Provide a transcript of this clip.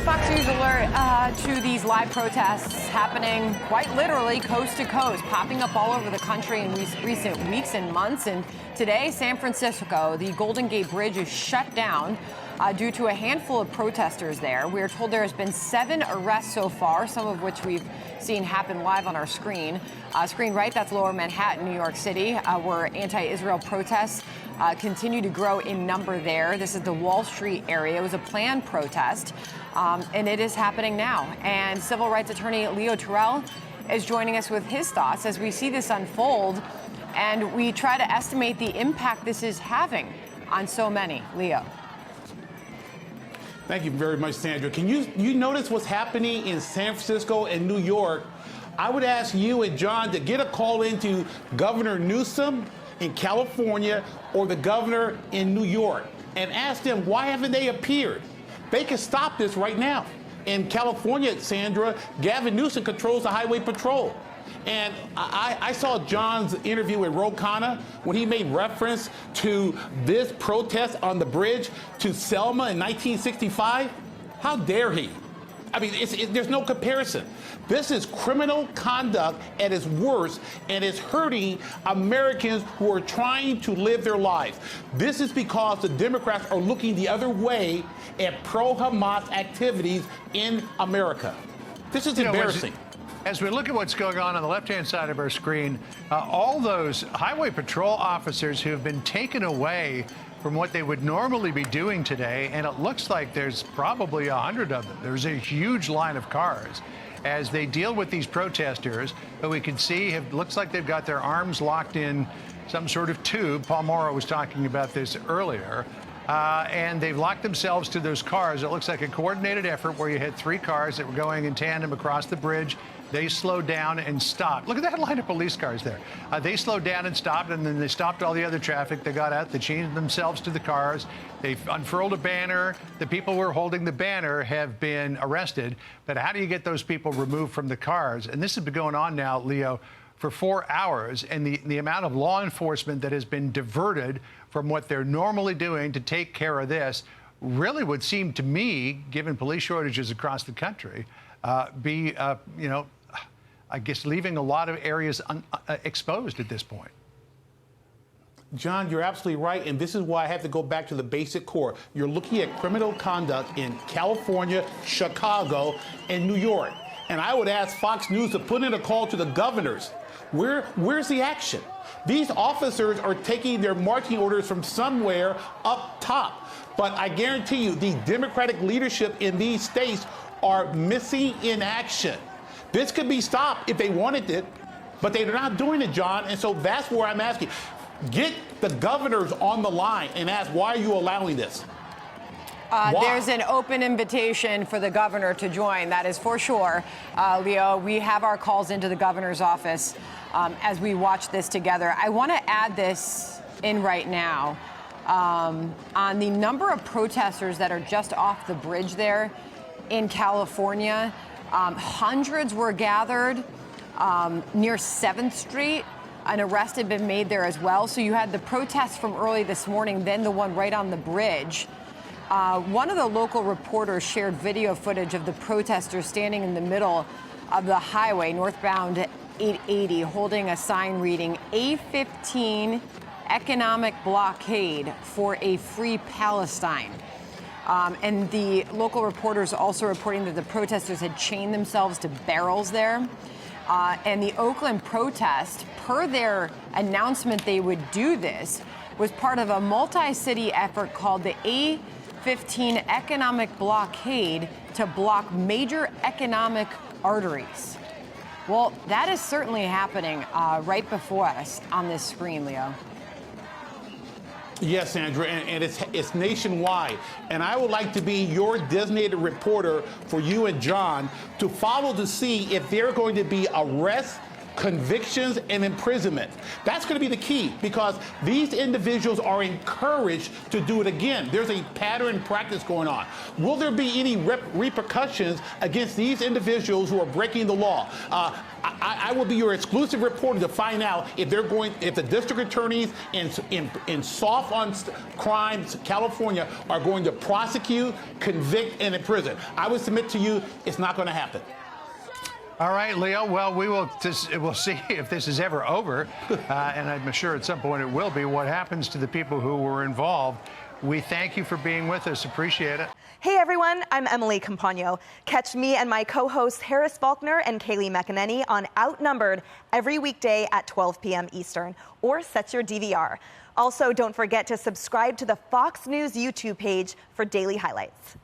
Fox News alert to these live protests happening quite literally coast to coast, popping up all over the country in recent weeks and months. And today, San Francisco, the Golden Gate Bridge is shut down due to a handful of protesters there. We are told there has been 7 arrests so far, some of which we've seen happen live on our screen. Screen right, that's Lower Manhattan, New York City, where anti-Israel protests continue to grow in number there. This is the Wall Street area. It was a planned protest, and it is happening now. And civil rights attorney Leo Terrell is joining us with his thoughts as we see this unfold, and we try to estimate the impact this is having on so many. Leo. Thank you very much, Sandra. Can you notice what's happening in San Francisco and New York? I would ask you and John to get a call into Governor Newsom in California or the governor in New York and ask them, why haven't they appeared? They can stop this right now. In California, Sandra, Gavin Newsom controls the highway patrol. And I saw John's interview with Ro Khanna when he made reference to this protest on the bridge to Selma in 1965. How dare he? I mean, there's no comparison. This is criminal conduct at its worst, and it's hurting Americans who are trying to live their lives. This is because the Democrats are looking the other way at pro-Hamas activities in America. This is embarrassing. As we look at what's going on the left-hand side of our screen, all those highway patrol officers who have been taken away from what they would normally be doing today, and it looks like there's probably 100 of them. There's a huge line of cars as they deal with these protesters, who we can see looks like they've got their arms locked in some sort of tube. Paul Morrow was talking about this earlier. And they've locked themselves to those cars. It looks like a coordinated effort where you had 3 cars that were going in tandem across the bridge. They slowed down and stopped. Look at that line of police cars there. They slowed down and stopped, and then they stopped all the other traffic. They got out, they chained themselves to the cars. They unfurled a banner. The people who were holding the banner have been arrested. But how do you get those people removed from the cars? And this has been going on now, Leo, for 4 hours, and the amount of law enforcement that has been diverted from what they're normally doing to take care of this really would seem to me, given police shortages across the country, I guess leaving a lot of areas exposed at this point. John, you're absolutely right, and this is why I have to go back to the basic core. You're looking at criminal conduct in California, Chicago, and New York. And I would ask Fox News to put in a call to the governors. Where's the action? These officers are taking their marching orders from somewhere up top. But I guarantee you, the Democratic leadership in these states are missing in action. This could be stopped if they wanted it, but they're not doing it, John. And so that's where I'm asking. Get the governors on the line and ask, why are you allowing this? There's an open invitation for the governor to join. That is for sure. Leo, we have our calls into the governor's office as we watch this together. I want to add this in right now on the number of protesters that are just off the bridge there in California. Hundreds were gathered near 7th Street. An arrest had been made there as well. So you had the protests from early this morning, then the one right on the bridge. One of the local reporters shared video footage of the protesters standing in the middle of the highway, northbound 880, holding a sign reading A-15 economic blockade for a free Palestine. And the local reporters also reporting that the protesters had chained themselves to barrels there. And the Oakland protest, per their announcement they would do this, was part of a multi-city effort called the A-15 economic blockade to block major economic arteries. Well, that is certainly happening right before us on this screen, Leo. Yes, Sandra, and it's nationwide. And I would like to be your designated reporter for you and John to follow to see if there are going to be arrests, convictions, and imprisonment. That's going to be the key, because these individuals are encouraged to do it again. There's a pattern and practice going on. Will there be any repercussions against these individuals who are breaking the law? I will be your exclusive reporter to find out if the district attorneys in soft on crimes, California, are going to prosecute, convict, and imprison. I would submit to you, it's not going to happen. All right, Leo. Well, we'll see if this is ever over, and I'm sure at some point it will be. What happens to the people who were involved? We thank you for being with us. Appreciate it. Hey, everyone. I'm Emily Campagno. Catch me and my co-hosts Harris Faulkner and Kaylee McEnany on Outnumbered every weekday at 12 p.m. Eastern, or set your DVR. Also, don't forget to subscribe to the Fox News YouTube page for daily highlights.